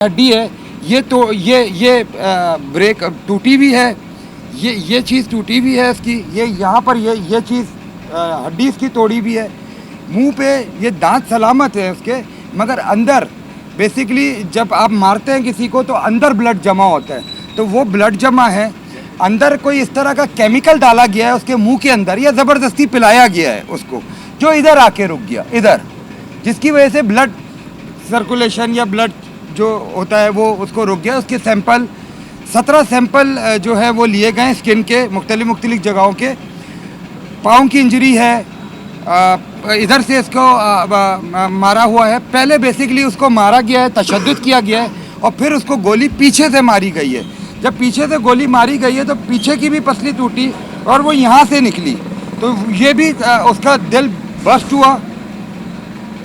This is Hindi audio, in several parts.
हड्डी है ये तो ये ब्रेक टूटी भी है, ये चीज़ टूटी भी है इसकी, ये यहाँ पर ये चीज़ हड्डी इसकी तोड़ी भी है। मुंह पे ये दांत सलामत है उसके, मगर अंदर बेसिकली जब आप मारते हैं किसी को तो अंदर ब्लड जमा होता है, तो वो ब्लड जमा है अंदर। कोई इस तरह का केमिकल डाला गया है उसके मुंह के अंदर, या ज़बरदस्ती पिलाया गया है उसको, जो इधर आके रुक गया इधर, जिसकी वजह से ब्लड सर्कुलेशन या ब्लड जो होता है वो उसको रुक गया। उसके सैंपल 17 सैंपल जो है वो लिए गए स्किन के मुख्तलिफ जगहों के। पाँव की इंजरी है, इधर से इसको मारा हुआ है। पहले बेसिकली उसको मारा गया है, तशद्दुद किया गया है, और फिर उसको गोली पीछे से मारी गई है। जब पीछे से गोली मारी गई है तो पीछे की भी पसली टूटी और वो यहाँ से निकली, तो ये भी उसका दिल बस्ट हुआ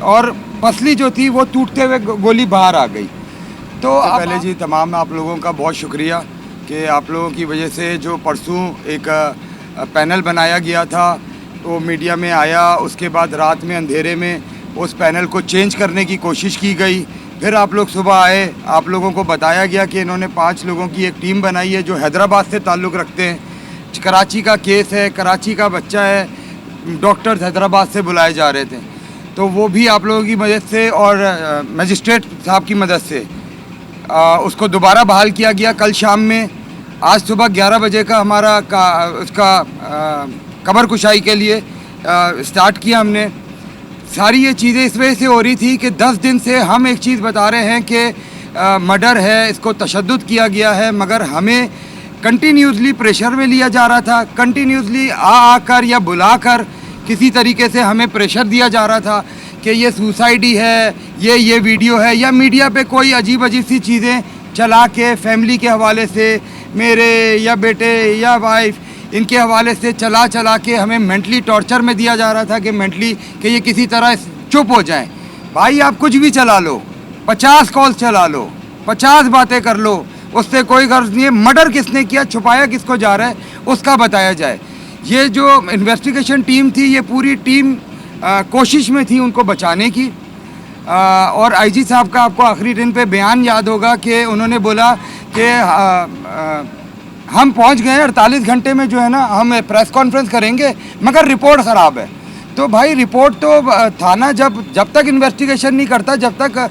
और पसली जो थी वो टूटते हुए गोली बाहर आ गई। तो पहले जी तमाम आप लोगों का बहुत शुक्रिया कि आप लोगों की वजह से जो परसों एक पैनल बनाया गया था वो मीडिया में आया, उसके बाद रात में अंधेरे में उस पैनल को चेंज करने की कोशिश की गई। फिर आप लोग सुबह आए, आप लोगों को बताया गया कि इन्होंने 5 लोगों की एक टीम बनाई है जो हैदराबाद से ताल्लुक़ रखते हैं। कराची का केस है, कराची का बच्चा है, डॉक्टर्स हैदराबाद से बुलाए जा रहे थे, तो वो भी आप लोगों की मदद से और मजिस्ट्रेट साहब की मदद से उसको दोबारा बहाल किया गया कल शाम में। आज सुबह 11 बजे का हमारा उसका कब्र कुशाई के लिए स्टार्ट किया हमने। सारी ये चीज़ें इस वजह से हो रही थी कि 10 दिन से हम एक चीज़ बता रहे हैं कि मर्डर है, इसको तशद्दुद किया गया है, मगर हमें कंटिन्यूसली प्रेशर में लिया जा रहा था। कंटिन्यूसली आकर या बुलाकर किसी तरीके से हमें प्रेशर दिया जा रहा था कि ये सुसाइड ही है, ये वीडियो है, या मीडिया पे कोई अजीब सी चीज़ें चला के फैमिली के हवाले से, मेरे या बेटे या वाइफ इनके हवाले से चला के हमें मेंटली टॉर्चर में दिया जा रहा था कि मेंटली कि ये किसी तरह चुप हो जाएं। भाई आप कुछ भी चला लो, 50 कॉल्स चला लो, 50 बातें कर लो, उससे कोई गर्ज नहीं है। मर्डर किसने किया, छुपाया किसको जा रहा है, उसका बताया जाए। ये जो इन्वेस्टिगेशन टीम थी, ये पूरी टीम कोशिश में थी उनको बचाने की। और आईजी साहब का आपको आखिरी दिन पे बयान याद होगा कि उन्होंने बोला कि हम पहुंच गए 48 घंटे में, जो है ना, हम प्रेस कॉन्फ्रेंस करेंगे, मगर रिपोर्ट ख़राब है। तो भाई रिपोर्ट तो थाना जब तक इन्वेस्टिगेशन नहीं करता, जब तक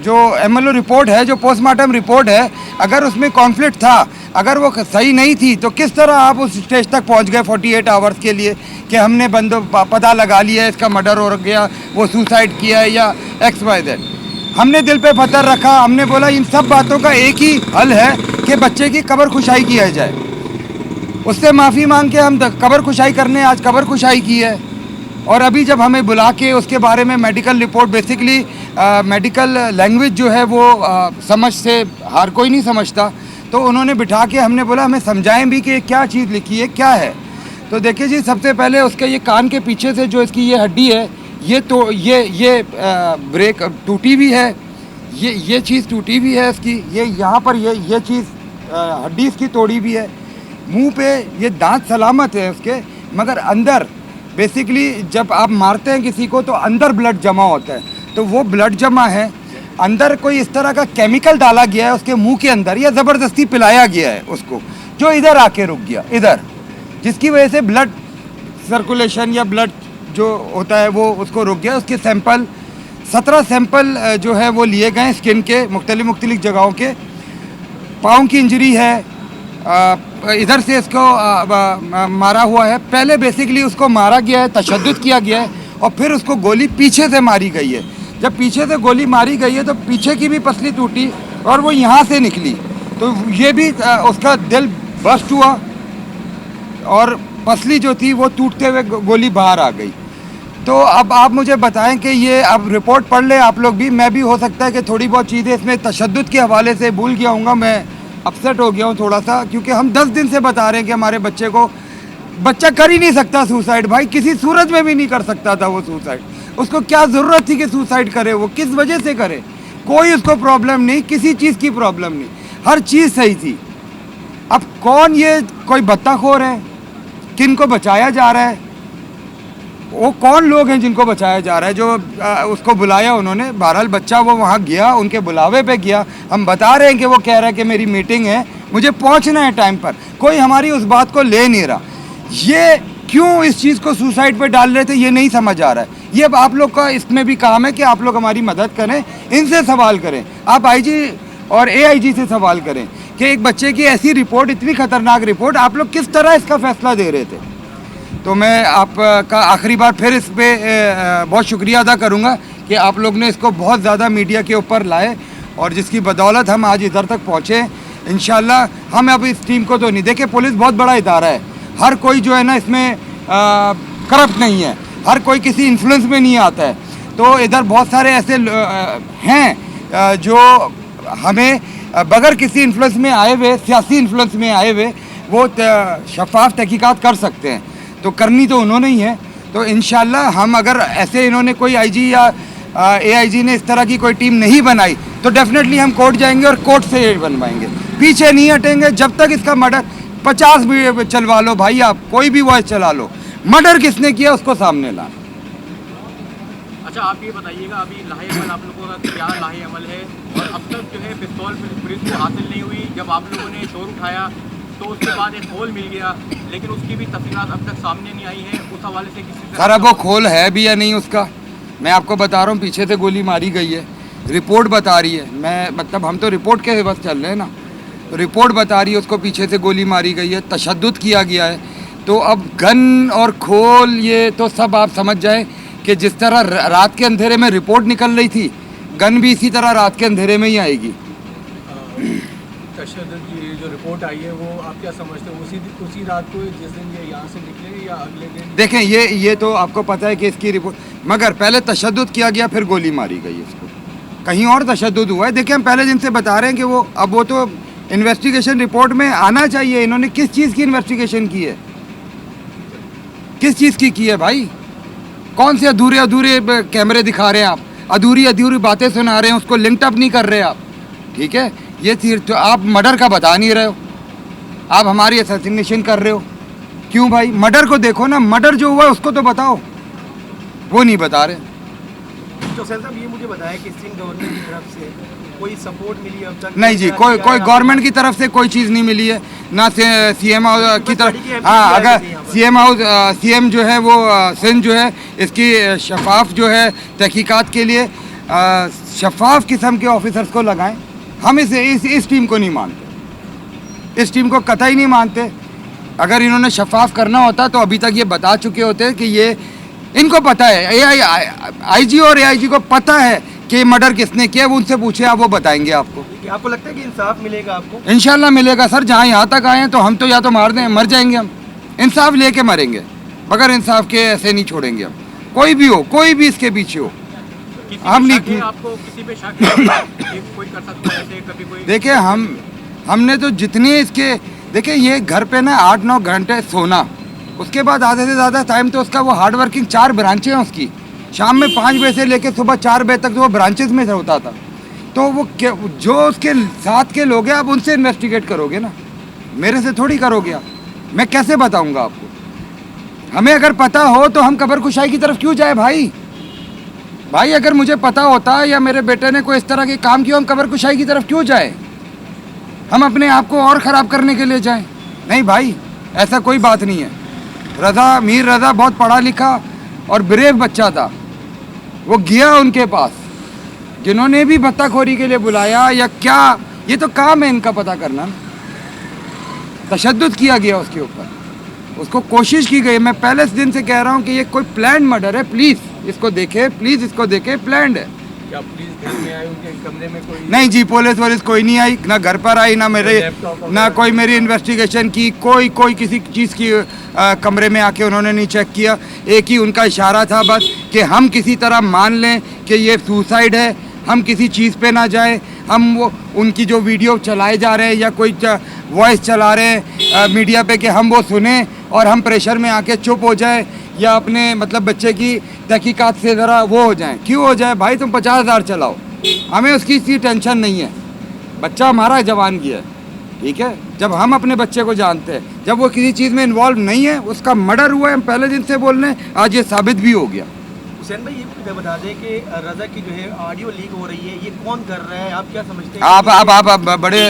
जो एमएलओ रिपोर्ट है, जो पोस्टमार्टम रिपोर्ट है, अगर उसमें कॉन्फ्लिक्ट था, अगर वो सही नहीं थी, तो किस तरह आप उस स्टेज तक पहुंच गए 48 आवर्स के लिए कि हमने पता लगा लिया है इसका मर्डर हो गया, वो सुसाइड किया है या XYZ। हमने दिल पे पत्थर रखा, हमने बोला इन सब बातों का एक ही हल है कि बच्चे की कब्र खुशाई किया जाए। उससे माफ़ी मांग के हम कब्र खुशाई करने आज कब्र खुशाई की है। और अभी जब हमें बुला के उसके बारे में medical report, basically medical language जो है वो समझ से हर कोई नहीं समझता, तो उन्होंने बिठा के हमने बोला हमें समझाएं भी कि क्या चीज़ लिखी है, क्या है। तो देखिए जी, सबसे पहले उसके ये कान के पीछे से जो इसकी ये हड्डी है, ये तो ये ब्रेक टूटी भी है, ये चीज़ टूटी भी है इसकी, ये यहाँ पर ये चीज़ हड्डी इसकी तोड़ी भी है। मुंह पे ये दांत सलामत है उसके, मगर अंदर बेसिकली जब आप मारते हैं किसी को तो अंदर ब्लड जमा होता है, तो वो ब्लड जमा है अंदर। कोई इस तरह का केमिकल डाला गया है उसके मुंह के अंदर, या ज़बरदस्ती पिलाया गया है उसको, जो इधर आके रुक गया इधर, जिसकी वजह से ब्लड सर्कुलेशन या ब्लड जो होता है वो उसको रुक गया। उसके सैंपल 17 सैंपल जो है वो लिए गए स्किन के मुख्तलिफ जगहों के। पाँव की इंजरी है, इधर से इसको मारा हुआ है। पहले बेसिकली उसको मारा गया है, तशद्दुद किया गया है, और फिर उसको गोली पीछे से मारी गई है। जब पीछे से गोली मारी गई है तो पीछे की भी पसली टूटी और वो यहाँ से निकली, तो ये भी उसका दिल बस्ट हुआ और पसली जो थी वो टूटते हुए गोली बाहर आ गई। तो अब आप मुझे बताएं कि ये अब रिपोर्ट पढ़ लें आप लोग भी, मैं भी हो सकता है कि थोड़ी बहुत चीज़ें इसमें तशद्दुद के हवाले से भूल गया हूँगा, मैं अपसेट हो गया हूँ थोड़ा सा, क्योंकि हम 10 दिन से बता रहे हैं कि हमारे बच्चा कर ही नहीं सकता सुसाइड। भाई किसी सूरत में भी नहीं कर सकता था वो सुसाइड, उसको क्या ज़रूरत थी कि सुसाइड करे, वो किस वजह से करे, कोई उसको प्रॉब्लम नहीं, किसी चीज़ की प्रॉब्लम नहीं, हर चीज़ सही थी। अब कौन ये कोई बत्ताखोर है, किन को बचाया जा रहा है, वो कौन लोग हैं जिनको बचाया जा रहा है? जो उसको बुलाया उन्होंने, बहरहाल बच्चा वो वहाँ गया, उनके बुलावे पे गया। हम बता रहे हैं कि वो कह रहा है कि मेरी मीटिंग है, मुझे पहुँचना है टाइम पर। कोई हमारी उस बात को ले नहीं रहा। ये क्यों इस चीज़ को सुसाइड पे डाल रहे थे, ये नहीं समझ आ रहा है। ये आप लोग का इसमें भी काम है कि आप लोग हमारी मदद करें, इनसे सवाल करें। आप आईजी और एआईजी से सवाल करें कि एक बच्चे की ऐसी रिपोर्ट, इतनी खतरनाक रिपोर्ट, आप लोग किस तरह इसका फैसला दे रहे थे। तो मैं आपका आखिरी बार फिर इस पर बहुत शुक्रिया अदा करूँगा कि आप लोग ने इसको बहुत ज़्यादा मीडिया के ऊपर लाए और जिसकी बदौलत हम आज इधर तक पहुँचे। इंशाल्लाह हम अब इस टीम को तो नहीं देखे, पुलिस बहुत बड़ा इदारा है, हर कोई जो है ना इसमें करप्ट नहीं है, हर कोई किसी इन्फ्लुएंस में नहीं आता है। तो इधर बहुत सारे ऐसे हैं जो हमें बगैर किसी इन्फ्लुएंस में आए हुए, सियासी इन्फ्लुएंस में आए हुए, वो शफाफ तहकीकात कर सकते हैं। तो करनी तो उन्होंने ही है। तो इंशाल्लाह हम अगर ऐसे इन्होंने कोई आईजी या एआईजी ने इस तरह की कोई टीम नहीं बनाई तो डेफिनेटली हम कोर्ट जाएंगे और कोर्ट से बनवाएंगे, पीछे नहीं हटेंगे जब तक इसका मर्डर 50 भी चलवा लो भाई, आप कोई भी वॉइस चला लो, मर्डर किसने किया उसको सामने ला। अच्छा, आप ये बताइएगा अभी लाहेअमल आप लोगों का क्या लाहेअमल है, और अब तक जो है पिस्तौल पुलिस को हासिल नहीं हुई। जब आप लोगों ने शोर उठाया तो उसके बाद एक खोल मिल गया, लेकिन उसकी भी तफसीलात अब तक सामने नहीं आई है। उस हवाले से किसी सर अब वो खोल है भी या नहीं उसका, मैं आपको बता रहा हूँ, पीछे से गोली मारी गई है, रिपोर्ट बता रही है। मैं मतलब हम तो रिपोर्ट के बस चल रहे हैं ना, तो रिपोर्ट बता रही है उसको पीछे से गोली मारी गई है, तशद्दुद किया गया है। तो अब गन और खोल ये तो सब आप समझ जाएं कि जिस तरह रात के अंधेरे में रिपोर्ट निकल रही थी, गन भी इसी तरह रात के अंधेरे में ही आएगी। तशद्दुद की जो रिपोर्ट आई है वो आप क्या समझते हो, उसी रात को जिस दिन ये यहाँ से निकले या अगले दिन? देखें ये तो आपको पता है कि इसकी रिपोर्ट, मगर पहले तशद्दुद किया गया फिर गोली मारी गई इसको, कहीं और तशद्दुद हुआ है। देखिए हम पहले दिन से बता रहे हैं कि वो अब वो तो इन्वेस्टिगेशन रिपोर्ट में आना चाहिए। इन्होंने किस चीज़ की इन्वेस्टिगेशन की है, किस चीज़ की है भाई? कौन से अधूरे अधूरे कैमरे दिखा रहे हैं आप, अधूरी अधूरी बातें सुना रहे हैं, उसको लिंक्ड अप नहीं कर रहे आप। ठीक है, ये तो आप मर्डर का बता नहीं रहे हो, आप हमारी असैसिनेशन कर रहे हो। क्यों भाई? मर्डर को देखो ना, मर्डर जो हुआ है उसको तो बताओ, वो नहीं बता रहे। तो सर साहब ये मुझे बताया कि सिंध गवर्नमेंट की तरफ से कोई सपोर्ट मिली अब तक? नहीं जी, कोई गवर्नमेंट की तरफ से कोई चीज़ नहीं मिली है, ना सीएम हाउस की तरफ। हाँ, अगर सीएम जो है वो सिंध जो है इसकी शफाफ जो है तहकीकात के लिए शफाफ किस्म के ऑफिसर्स को लगाएं। हम इस टीम को नहीं मानते, इस टीम को कतई नहीं मानते। अगर इन्होंने शफाफ करना होता तो अभी तक ये बता चुके होते कि ये, इनको पता है, आईजी और एआईजी को पता है कि मर्डर किसने किया। वो उनसे पूछे, आप वो बताएंगे आपको। आपको लगता है कि इंसाफ मिलेगा आपको? इंशाल्लाह मिलेगा सर। जहाँ यहाँ तक आए हैं तो हम तो या तो मार दें, मर जाएंगे हम, इंसाफ लेके मरेंगे, बगैर इंसाफ के ऐसे नहीं छोड़ेंगे हम। कोई भी हो, कोई भी इसके पीछे हो, हम नहीं। आपको किसी पे शक है कोई कर सकता है ऐसे कभी कोई? देखिए हमने तो जितनी इसके, देखिए ये घर पे ना 8-9 घंटे सोना, उसके बाद आधे से ज़्यादा टाइम तो उसका वो हार्ड वर्किंग, 4 ब्रांचें हैं उसकी, शाम में 5 बजे से लेकर सुबह 4 बजे तक तो वो ब्रांचेस में होता था। तो वो जो उसके साथ के लोग हैं आप उनसे इन्वेस्टिगेट करोगे ना, मेरे से थोड़ी करोगे आप। मैं कैसे बताऊंगा आपको? हमें अगर पता हो तो हम कब्र कुशाई की तरफ क्यों जाए भाई? भाई अगर मुझे पता होता या मेरे बेटे ने कोई इस तरह के काम किया, हम कब्र कुशाई की तरफ क्यों जाए? हम अपने आप को और ख़राब करने के लिए जाएं? नहीं भाई, ऐसा कोई बात नहीं है। मीर रज़ा बहुत पढ़ा लिखा और ब्रेव बच्चा था, वो गया उनके पास, जिन्होंने भी भत्ताखोरी के लिए बुलाया या क्या, ये तो काम है इनका पता करना। तशद्दुद किया गया उसके ऊपर, उसको कोशिश की गई। मैं पहले दिन से कह रहा हूँ कि ये कोई प्लान मर्डर है, प्लीज़ इसको देखे, प्लीज़ इसको देखे, प्लान है। क्या पुलिस घर में आई, उनके कमरे में कोई? नहीं जी, पुलिस कोई नहीं आई, ना घर पर आई, ना कोई मेरी इन्वेस्टिगेशन की, कोई किसी चीज़ की कमरे में आके उन्होंने नहीं चेक किया। एक ही उनका इशारा था बस कि हम किसी तरह मान लें कि ये सुसाइड है, हम किसी चीज़ पे ना जाएं, हम वो उनकी जो वीडियो चलाए जा रहे हैं या कोई वॉइस चला रहे हैं मीडिया पे कि हम वो सुने और हम प्रेशर में आके चुप हो जाए या अपने मतलब बच्चे की तहकीकात से ज़रा वो हो जाएं। क्यों हो जाए भाई? तुम 50,000 चलाओ, हमें उसकी इतनी टेंशन नहीं है, बच्चा हमारा जवान गया है, ठीक है, जब हम अपने बच्चे को जानते हैं, जब वो किसी चीज़ में इन्वॉल्व नहीं है, उसका मर्डर हुआ है, हम पहले दिन से बोल रहे हैं, आज ये साबित भी हो गया। हुसैन भाई, ये बता दें कि रजा की जो है ऑडियो लीक हो रही है, ये कौन कर रहा है, आप क्या समझते हैं? आप बड़े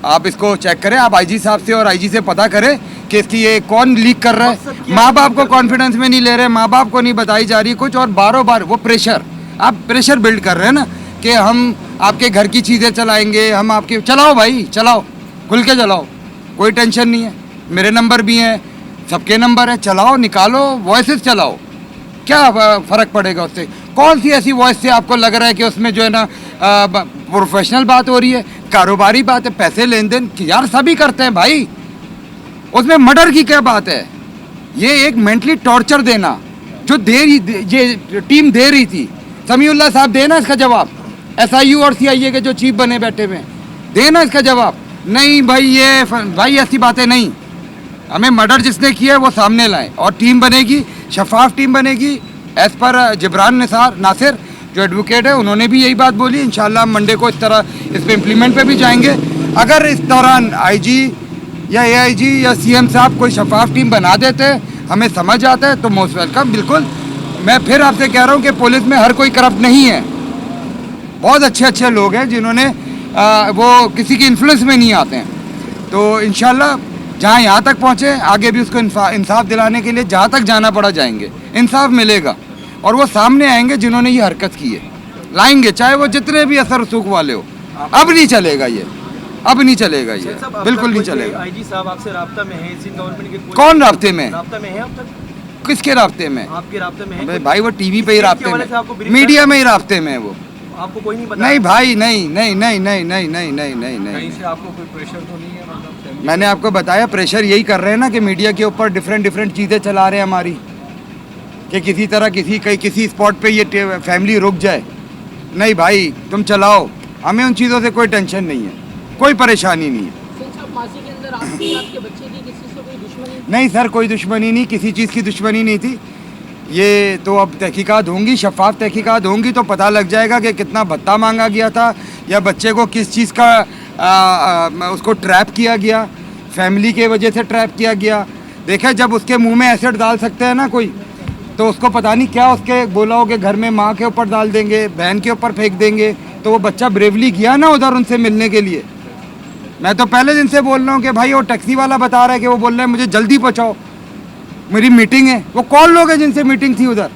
आप इसको चेक करें, आप आईजी साहब से और आईजी से पता करें कि इसकी ये कौन लीक कर रहा मकसद है। क्या माँ है? बाप को कॉन्फिडेंस में नहीं ले रहे, माँ बाप को नहीं बताई जा रही कुछ, और बारों बार वो प्रेशर, आप प्रेशर बिल्ड कर रहे हैं ना कि हम आपके घर की चीज़ें चलाएंगे, हम आपके, चलाओ भाई चलाओ, खुल के चलाओ, कोई टेंशन नहीं है, मेरे नंबर भी हैं, सबके नंबर है, चलाओ, निकालो, वॉइसेस चलाओ, क्या फ़र्क पड़ेगा उससे? कौन सी ऐसी वॉइस से आपको लग रहा है कि उसमें जो है ना प्रोफेशनल बात हो रही है, कारोबारी बात है, पैसे लेन देन, यार सभी करते हैं भाई, उसमें मर्डर की क्या बात है? ये एक मेंटली टॉर्चर देना जो ये टीम दे रही थी, समीउल्लाह साहब देना इसका जवाब, SIU और CIA के जो चीफ बने बैठे हुए हैं, देना इसका जवाब। नहीं भाई, भाई ऐसी बातें नहीं, हमें मर्डर जिसने किया है वो सामने लाएं, और टीम बनेगी, शफाफ टीम बनेगी, एज पर जिब्रान नासिर जो एडवोकेट है, उन्होंने भी यही बात बोली। इंशाल्लाह हम मंडे को इस तरह इस पे इम्प्लीमेंट पे भी जाएंगे। अगर इस दौरान IG या AIG या CM साहब कोई शफाफ टीम बना देते हैं, हमें समझ आता है, तो मोस्ट वेलकम। बिल्कुल, मैं फिर आपसे कह रहा हूँ कि पुलिस में हर कोई करप्ट नहीं है, बहुत अच्छे अच्छे लोग हैं जिन्होंने वो किसी की इन्फ्लुएंस में नहीं आते हैं। तो इंशाल्लाह जहाँ यहाँ तक पहुँचे, आगे भी उसको इंसाफ दिलाने के लिए जहाँ तक जाना पड़ा जाएंगे, इंसाफ मिलेगा, और वो सामने आएंगे जिन्होंने ये हरकत की है, लाएंगे, चाहे वो जितने भी असर रसूख वाले हो। अब नहीं चलेगा ये, अब नहीं चलेगा ये, बिल्कुल नहीं चलेगा। IG साहब आपसे राब्ता में है, सिंध गवर्नमेंट के कौन राब्ते में? राब्ता में है अब तक? किसके राब्ते में? आपके राब्ते में है? अबे भाई वो टीवी पे ही इसके राब्ते हवाले से आपको में, brief मीडिया में ही राब्ते में है वो। आपको कोई नहीं बता? नहीं भाई, नहीं नहीं नहीं नहीं नहीं नहीं नहीं नहीं कहीं नहीं, से आपको कोई प्रेशर तो नहीं है? मतलब मैंने आपको बताया प्रेशर यही कर रहे हैं ना कि मीडिया के ऊपर डिफरेंट चीज़ें चला रहे हैं हमारी, कि किसी तरह किसी स्पॉट पे ये फैमिली रुक जाए। नहीं भाई, तुम चलाओ, हमें उन चीज़ों से कोई टेंशन नहीं है, कोई परेशानी नहीं है। मासी के अंदर आपके बच्चे की किसी से कोई दुश्मनी? नहीं सर, कोई दुश्मनी नहीं, किसी चीज़ की दुश्मनी नहीं थी। ये तो अब तहकीकात होंगी, शफाफ तहकीकात होंगी, तो पता लग जाएगा कि कितना भत्ता मांगा गया था, या बच्चे को किस चीज़ का उसको ट्रैप किया गया, फैमिली के वजह से ट्रैप किया गया। देखा, जब उसके मुंह में एसिड डाल सकते हैं ना कोई, तो उसको पता नहीं क्या उसके बोला हो कि घर में माँ के ऊपर डाल देंगे, बहन के ऊपर फेंक देंगे, तो वो बच्चा ब्रेवली गया ना उधर उनसे मिलने के लिए। मैं तो पहले दिन से बोल रहा हूँ कि भाई, वो टैक्सी वाला बता रहा है कि वो बोल रहा है मुझे जल्दी पहुँचाओ, मेरी मीटिंग है। वो कौन लोग हैं जिनसे मीटिंग थी उधर?